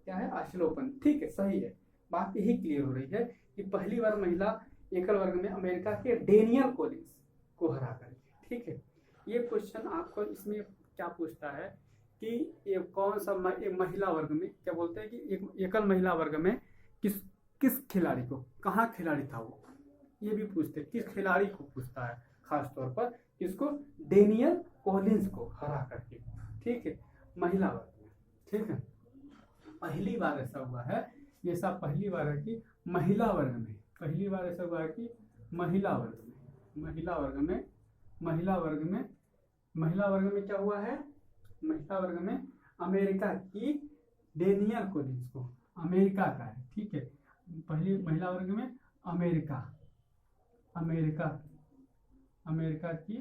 क्या है, Australian open. ठीक है, सही है, बात यही क्लियर हो रही है कि पहली बार महिला एकल वर्ग में अमेरिका के डेनियल कॉलिंस को हरा करके। ठीक है, ये क्वेश्चन आपको इसमें क्या पूछता है कि ये कौन सा महिला वर्ग में क्या बोलते हैं कि एक एकल महिला वर्ग में किस खिलाड़ी को, कहाँ खिलाड़ी था वो, ये भी पूछते हैं, किस खिलाड़ी को पूछता है खास तौर पर, किसको, डेनियल कॉलिंस को हरा करके। ठीक है, महिला वर्ग में। ठीक है, पहली बार ऐसा हुआ है, ये सब पहली बार है कि महिला वर्ग में, पहली बार ऐसा हुआ है कि महिला वर्ग में, महिला वर्ग में, महिला वर्ग में, महिला वर्ग में क्या हुआ है, महिला वर्ग में अमेरिका की डेनियल कॉलिंस को, अमेरिका का है। ठीक है, पहली महिला वर्ग में अमेरिका, अमेरिका, अमेरिका की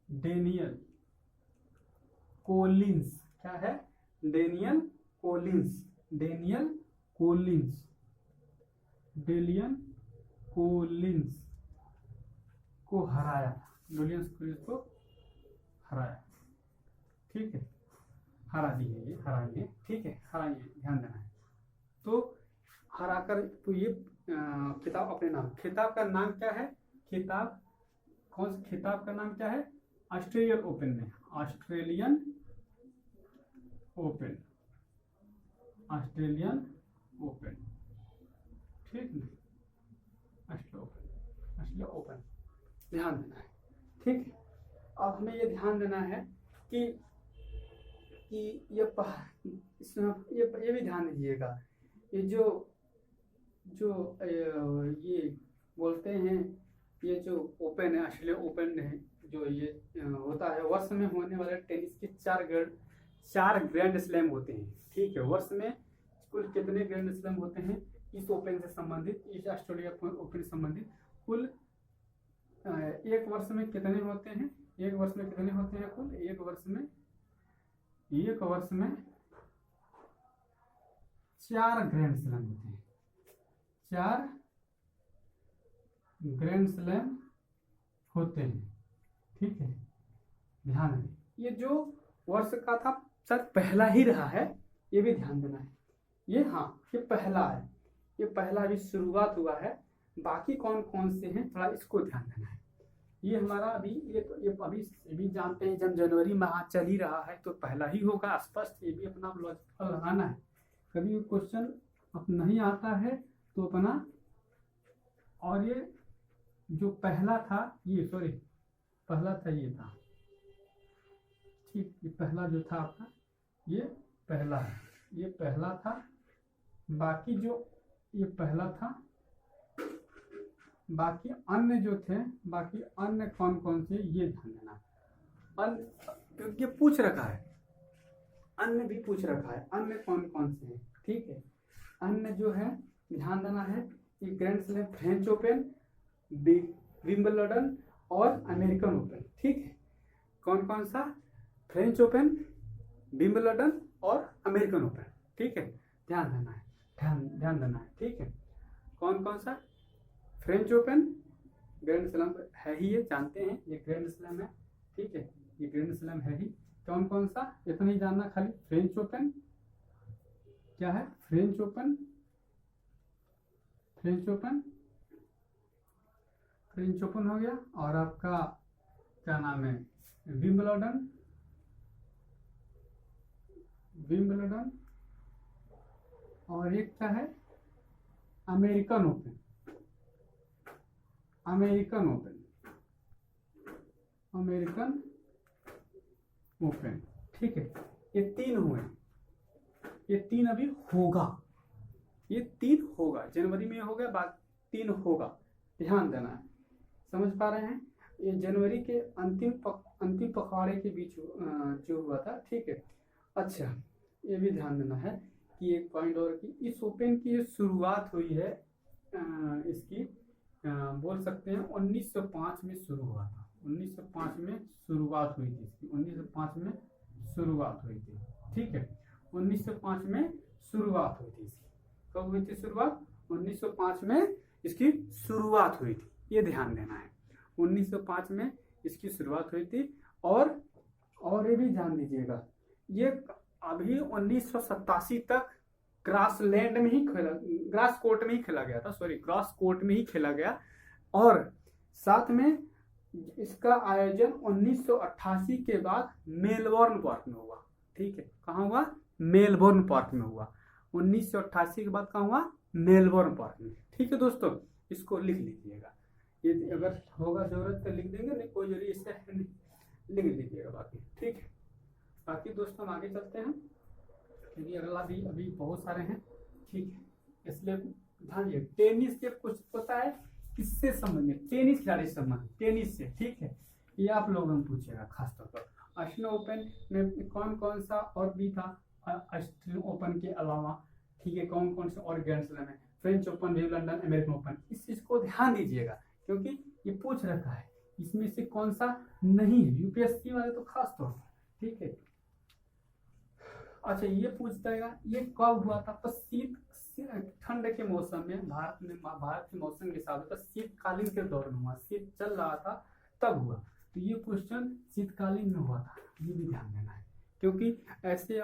डेनियल कॉलिंस, क्या है, Daniel Collins, Daniel Collins, Daniel Collins को हराया, डेनियल कॉलिंस को हराया। ठीक है, हरा दी है, ये हराइए। ठीक है, हराइए, ध्यान देना है। तो हराकर, तो ये खिताब अपने नाम, खिताब का नाम क्या है, खिताब कौन सा, खिताब का नाम क्या है, ऑस्ट्रेलियन ओपन में, ऑस्ट्रेलियन ओपन, ऑस्ट्रेलियन ओपन। ठीक है, ऑस्ट्रेलियन ओपन, ध्यान देना है। ठीक है, अब हमें ये ध्यान देना है कि ये भी ध्यान दीजिएगा, ये जो ये बोलते हैं, ये जो ओपन है, ऑस्ट्रेलियन ओपन है, जो ये होता है, वर्ष में होने वाले टेनिस के 4 ग्रैंड स्लैम होते हैं। ठीक है, वर्ष में कुल कितने ग्रैंड स्लैम होते हैं इस ओपन से संबंधित, इस ऑस्ट्रेलिया ओपन से संबंधित, कुल एक वर्ष में कितने होते हैं, एक वर्ष में कितने होते हैं कुल, एक वर्ष में 4 ग्रैंड स्लैम होते हैं, 4 ग्रैंड स्लैम होते हैं। ठीक है, ध्यान दें, ये जो वर्ष का था सर पहला ही रहा है, ये भी ध्यान देना है। ये हाँ, ये पहला है, ये पहला भी शुरुआत हुआ है, बाकी कौन कौन से हैं थोड़ा इसको ध्यान देना है। ये हमारा अभी ये अभी जानते हैं, जब जनवरी माह चल ही रहा है तो पहला ही होगा स्पष्ट, ये भी अपना लॉजिक लगाना है। कभी क्वेश्चन नहीं आता है तो अपना, और ये जो पहला था, ये सॉरी पहला था, ये था। ठीक, ये पहला जो था आपका, ये पहला है, ये पहला था, बाकी जो ये पहला था, बाकी अन्य जो थे, बाकी अन्य कौन कौन से, ये ध्यान देना। अन्य क्योंकि पूछ रखा है, अन्य भी पूछ रखा है, अन्य कौन कौन से हैं। ठीक है, अन्य जो है ध्यान देना है, ये grand slam, French open, Wimbledon और अमेरिकन ओपन। ठीक है, कौन कौन सा, फ्रेंच ओपन, विंबलडन और अमेरिकन ओपन। ठीक है, ध्यान देना है, ध्यान देना है। ठीक है, कौन कौन सा, फ्रेंच ओपन ग्रैंड स्लैम है ही, ये जानते हैं, ये ग्रैंड स्लैम है। ठीक है, ये ग्रैंड स्लैम है ही, कौन कौन सा इतना ही जानना खाली। फ्रेंच ओपन क्या है, French open, French open, French open हो गया, और आपका क्या नाम है, विंबलडन, विंबलडन, और एक क्या है, American open, American open, American open. ठीक है, ये 3 हुए, ये 3 अभी होगा, ये 3 होगा, जनवरी में हो गया, बाद 3 होगा, ध्यान देना है। समझ पा रहे हैं, ये जनवरी के अंतिम पखवाड़े के बीच जो हुआ था। ठीक है, अच्छा ये भी ध्यान देना है कि एक पॉइंट और, कि इस ओपन की शुरुआत हुई है, इसकी बोल सकते हैं 1905 में शुरू हुआ था, 1905 में शुरुआत हुई थी इसकी, 1905 में शुरुआत हुई थी। ठीक है, 1905 में शुरुआत हुई थी इसकी, कब हुई थी शुरुआत, 1905 में इसकी शुरुआत हुई थी, ये ध्यान देना है, 1905 में इसकी शुरुआत हुई थी। और ये भी ध्यान दीजिएगा, ये अभी 1987 तक ग्रासलैंड में ही खेला, ग्रास कोर्ट में ही खेला गया था, सॉरी ग्रास कोर्ट में ही खेला गया। और साथ में इसका आयोजन 1988 के बाद मेलबोर्न पार्क में हुआ। ठीक है, कहाँ हुआ? मेलबोर्न पार्क में हुआ। 1988 के बाद कहाँ हुआ? मेलबोर्न पार्क में। ठीक है दोस्तों, इसको लिख लीजिएगा, ये अगर होगा जरूरत तो लिख देंगे, नहीं कोई जरूरी इससे लिख लीजिएगा बाकी। ठीक है, बाकी दोस्तों हम आगे चलते हैं क्योंकि अगला भी अभी बहुत सारे हैं। ठीक है, इसलिए ध्यान दिए। टेनिस के कुछ होता है किससे संबंधित? टेनिस खिलाड़ी से संबंधित, टेनिस से। ठीक है, ये आप लोगों में पूछेगा खासतौर पर। ऑस्ट्रेलियन ओपन में कौन कौन सा और भी था ऑस्ट्रेलियन ओपन के अलावा? ठीक है, कौन कौन से और ग्रैंड स्लैम है? French open, Wimbledon, American open. इस चीज को ध्यान दीजिएगा क्योंकि ये पूछ रखा है इसमें से कौन सा नहीं है, यूपीएससी वाले तो खास तौर पर। ठीक है, अच्छा ये पूछता है ये कब हुआ था? तो ठंड के मौसम में, भारत के मौसम के हिसाब से शीतकालीन के दौर में हुआ, शीत चल रहा था तब हुआ। तो ये क्वेश्चन शीतकालीन में हुआ था, ये भी ध्यान देना है क्योंकि ऐसे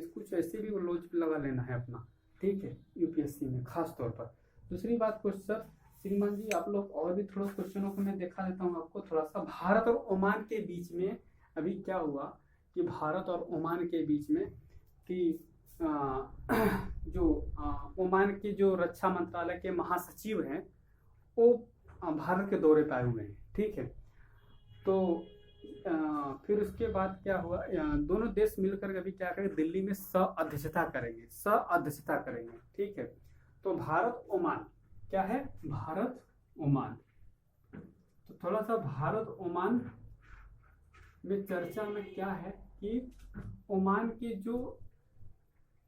कुछ ऐसे भी लॉजिक लगा लेना है अपना। ठीक है, यूपीएससी में खास तौर पर। दूसरी बात क्वेश्चन श्रीमान जी, आप लोग और भी थोड़ा क्वेश्चनों को मैं दिखा देता हूँ आपको थोड़ा सा। भारत और ओमान के बीच में अभी क्या हुआ कि भारत और ओमान के बीच में कि जो ओमान के जो रक्षा मंत्रालय के महासचिव हैं वो भारत के दौरे पे आए हुए हैं। ठीक है, तो फिर उसके बाद क्या हुआ, दोनों देश मिलकर अभी क्या करेंगे, दिल्ली में सह अध्यक्षता करेंगे। ठीक है, तो भारत ओमान क्या है? भारत ओमान। तो थोड़ा सा भारत ओमान में चर्चा में क्या है कि ओमान के जो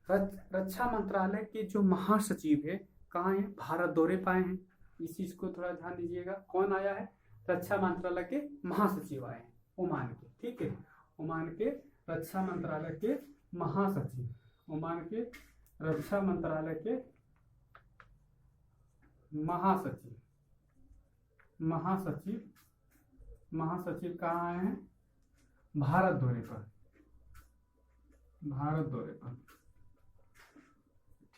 रक्षा मंत्रालय के जो महासचिव है कहाँ है? भारत दौरे पाए हैं। इस चीज को थोड़ा ध्यान दीजिएगा। कौन आया है? रक्षा मंत्रालय के महासचिव आए हैं ओमान के। ठीक है, ओमान के रक्षा मंत्रालय के महासचिव, ओमान के रक्षा मंत्रालय के महासचिव कहाँ आए हैं? भारत दौरे पर,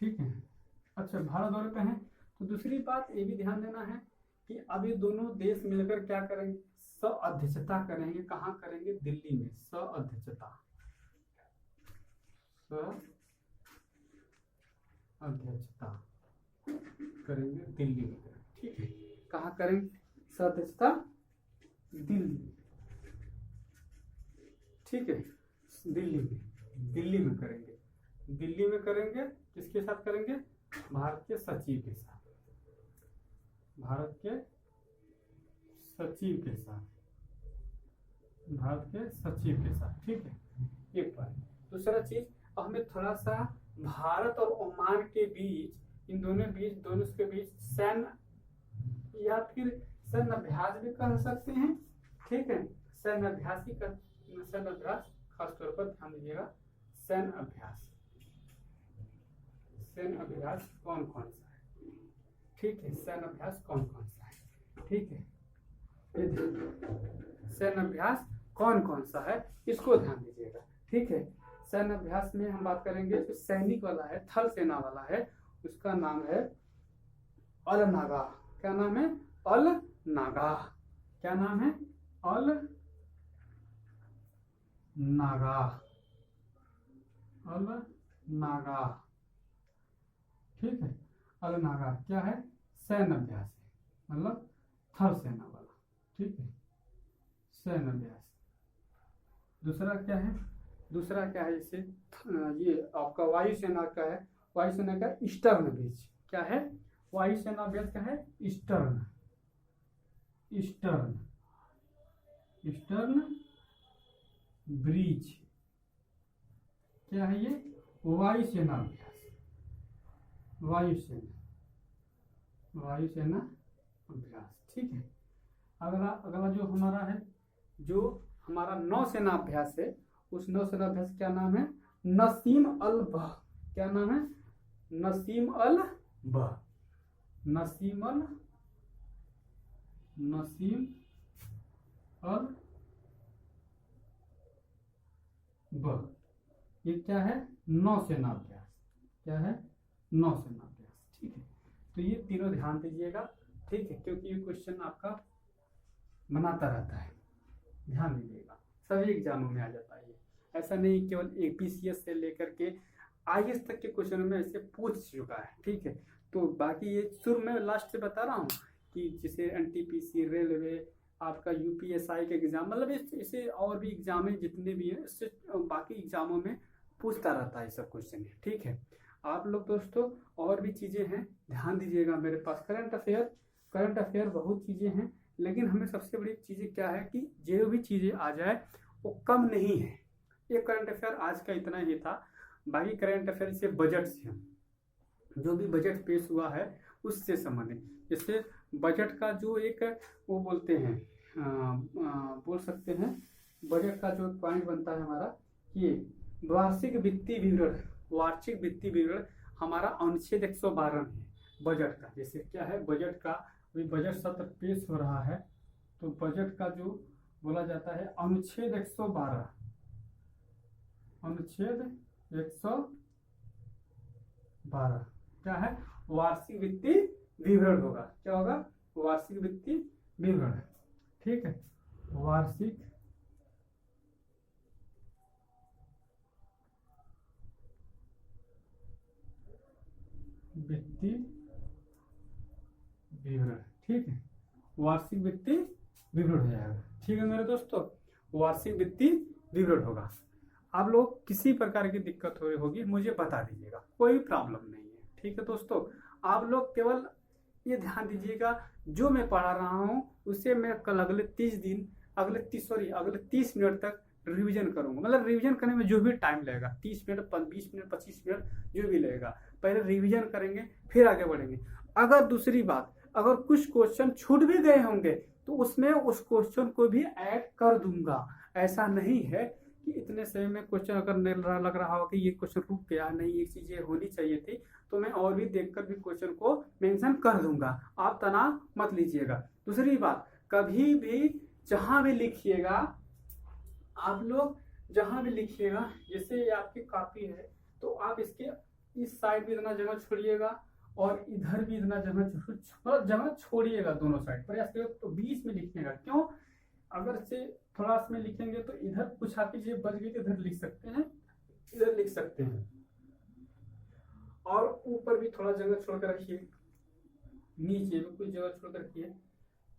ठीक है। अच्छा, भारत दौरे पे हैं। तो दूसरी बात ये भी ध्यान देना है कि अब ये दोनों देश मिलकर क्या करेंगे? सह-अध्यक्षता करेंगे। कहाँ करेंगे? दिल्ली में सह-अध्यक्षता करेंगे दिल्ली में। ठीक है, कहाँ करेंगे सह-अध्यक्षता? दिल्ली। ठीक है, दिल्ली में करेंगे। दिल्ली में करेंगे। किसके साथ करेंगे? भारत के सचिव के साथ, भारत के सचिव के साथ। ठीक है, एक बात। दूसरा चीज, हमें थोड़ा सा भारत और ओमान के बीच, इन दोनों के बीच सैन्य या फिर सैन्य अभ्यास भी कर सकते हैं। ठीक है, सैन्य अभ्यास खासतौर पर ध्यान दीजिएगा। सैन्य अभ्यास कौन कौन सा है? ठीक है, सैन्य अभ्यास कौन कौन सा है? ठीक है, सैन्य अभ्यास कौन कौन सा है इसको ध्यान दीजिएगा। ठीक है, सैन्य अभ्यास में हम बात करेंगे जो सैनिक वाला है, थल सेना वाला है, उसका नाम है अल नागा। क्या नाम है? अल नागा। क्या नाम है? अल नागा। ठीक है, अल नागा क्या है? सैन्य अभ्यास है, मतलब थल सेना वाला। ठीक है, सैन्य अभ्यास। दूसरा क्या है? जैसे ये आपका वायुसेना का है, वायुसेना का ईस्टर्न ब्रिज। क्या है? वायुसेना अभ्यास क्या है? Eastern bridge. क्या है ये? वायुसेना अभ्यास। वायुसेना अभ्यास। ठीक है, अगला जो हमारा है, जो हमारा नौसेना अभ्यास है, उस नौसेना अभ्यास क्या नाम है? नसीम अल बह। क्या नाम है? नसीम अल बह। ये क्या है, नौसेनाभ्यास, क्या है, नौसेनाभ्यास। ठीक है, तो ये तीनों ध्यान दीजिएगा, ठीक है, क्योंकि ये क्वेश्चन आपका बनाता रहता है, ध्यान दीजिएगा, सभी एग्जामों में आ जाता है। ऐसा नहीं केवल एपीसीएस से लेकर के आईएएस तक के क्वेश्चन में ऐसे पूछ चुका है। ठीक है, तो बाकी ये शुरू में लास्ट से बता रहा हूँ कि जैसे एनटीपीसी, रेलवे, आपका यूपीएसआई के एग्जाम, मतलब इसे और भी एग्जाम है जितने भी हैं, इससे बाकी एग्जामों में पूछता रहता है सब क्वेश्चन। ठीक है, आप लोग दोस्तों और भी चीज़ें हैं, ध्यान दीजिएगा। मेरे पास करंट अफेयर बहुत चीज़ें हैं, लेकिन हमें सबसे बड़ी चीज़ें क्या है कि जो भी चीज़ें आ जाए वो कम नहीं है। ये करंट अफेयर आज का इतना ही था। बाकी करंट अफेयर से बजट से, जो भी बजट पेश हुआ है उससे संबंधित, जैसे बजट का जो एक वो बोलते हैं, बोल सकते हैं, बजट का जो पॉइंट बनता है हमारा, ये वार्षिक वित्तीय विवरण हमारा अनुच्छेद 112 है बजट का। जैसे क्या है, बजट का अभी बजट सत्र पेश हो रहा है, तो बजट का जो बोला जाता है अनुच्छेद 112, अनुच्छेद 112 क्या है, वार्षिक वित्तीय विवरण होगा। क्या होगा, वार्षिक वित्तीय विवरण। ठीक है, वार्षिक वित्तीय विवरण। ठीक है, वार्षिक वित्तीय विवरण हो जाएगा। ठीक है मेरे दोस्तों, वार्षिक वित्तीय विवरण होगा। आप लोग किसी प्रकार की दिक्कत होगी मुझे बता दीजिएगा, कोई प्रॉब्लम नहीं है। ठीक है दोस्तों, आप लोग केवल ये ध्यान दीजिएगा, जो मैं पढ़ा रहा हूँ उसे मैं कल अगले 30 मिनट तक रिवीजन करूंगा। मतलब रिवीजन करने में जो भी टाइम लगेगा, 30 मिनट, 20 मिनट, 25 मिनट, जो भी लगेगा, पहले रिवीजन करेंगे फिर आगे बढ़ेंगे। अगर दूसरी बात, अगर कुछ क्वेश्चन छूट भी गए होंगे तो उसमें उस क्वेश्चन को भी ऐड कर दूंगा। ऐसा नहीं है कि इतने समय में क्वेश्चन अगर लग रहा हो कि ये क्वेश्चन रुक गया, नहीं ये चीजें होनी चाहिए थी, तो मैं और भी देखकर भी क्वेश्चन को मेंशन कर दूंगा। आप तनाव मत लीजिएगा। दूसरी बात, कभी भी जहां भी लिखिएगा, आप लोग जहां भी लिखिएगा, जैसे ये आपकी कॉपी है तो आप इसके इस साइड भी इतना जगह छोड़िएगा और इधर भी इतना जगह छोड़िएगा, दोनों साइड प्रयास करिए। तो बीच में लिखिएगा, क्यों, अगर से थोड़ा इसमें लिखेंगे तो इधर कुछ आपकी चीज बच गई तो इधर लिख सकते हैं, इधर लिख सकते हैं। और ऊपर भी थोड़ा जगह छोड़ कर रखिए, नीचे भी कुछ जगह छोड़ कर रखिए।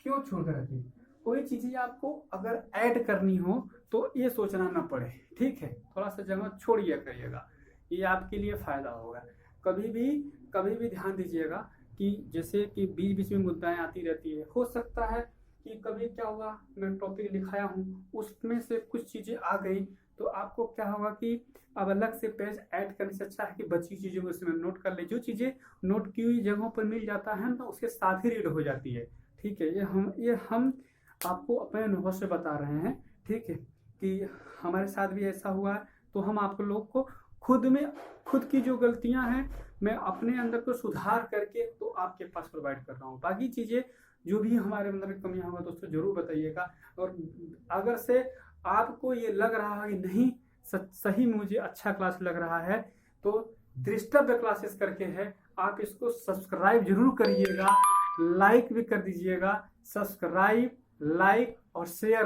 क्यों छोड़ कर रखिए, कोई चीजें आपको अगर ऐड करनी हो तो ये सोचना ना पड़े। ठीक है, थोड़ा सा जगह छोड़िए करिएगा, ये आपके लिए फायदा होगा। कभी भी ध्यान दीजिएगा कि जैसे कि बीच बीच में मुद्दाएं आती रहती है, हो सकता है कि कभी क्या हुआ, मैं टॉपिक लिखाया हूँ उसमें से कुछ चीजें आ गई, तो आपको क्या होगा कि अब अलग से पेज ऐड करने से अच्छा है कि बची चीजों को इसमें नोट कर ले। जो चीजें नोट की हुई जगहों पर मिल जाता है ना, उसके साथ ही रीड हो जाती है। ठीक है, ये हम आपको अपने अनुभव से बता रहे हैं। ठीक है, कि हमारे साथ भी ऐसा हुआ है, तो हम आप लोग को खुद की जो गलतियां हैं मैं अपने अंदर को सुधार करके तो आपके पास प्रोवाइड कर रहा हूँ। बाकी चीजें जो भी हमारे अंदर कमियां होगा दोस्तों जरूर बताइएगा। और अगर से आपको ये लग रहा है कि नहीं सही में मुझे अच्छा क्लास लग रहा है, तो दृष्टव्य क्लासेस करके है, आप इसको सब्सक्राइब जरूर करिएगा, लाइक भी कर दीजिएगा। सब्सक्राइब, लाइक और शेयर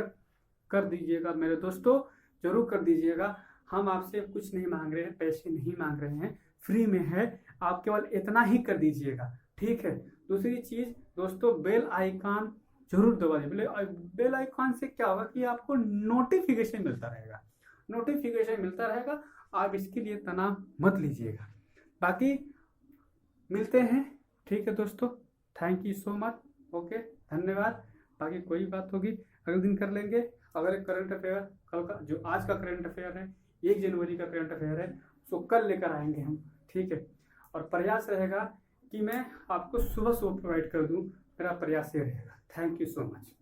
कर दीजिएगा मेरे दोस्तों, जरूर कर दीजिएगा। हम आपसे कुछ नहीं मांग रहे हैं, पैसे नहीं मांग रहे हैं, फ्री में है, आप केवल इतना ही कर दीजिएगा। ठीक है, दूसरी चीज दोस्तों, बेल आइकॉन जरूर दबा दीजिए। बेल आइकॉन से क्या होगा कि आपको नोटिफिकेशन मिलता रहेगा, आप इसके लिए तनाव मत लीजिएगा। बाकी मिलते हैं। ठीक है दोस्तों, thank you so much, okay, धन्यवाद। बाकी कोई बात होगी अगले दिन कर लेंगे। अगर करंट अफेयर कल का, जो आज का करंट अफेयर है 1 जनवरी का करंट अफेयर है, उसको कल लेकर आएंगे हम। ठीक है, और प्रयास रहेगा कि मैं आपको सुबह प्रोवाइड कर दूं, मेरा प्रयास ये रहेगा। Thank you so much.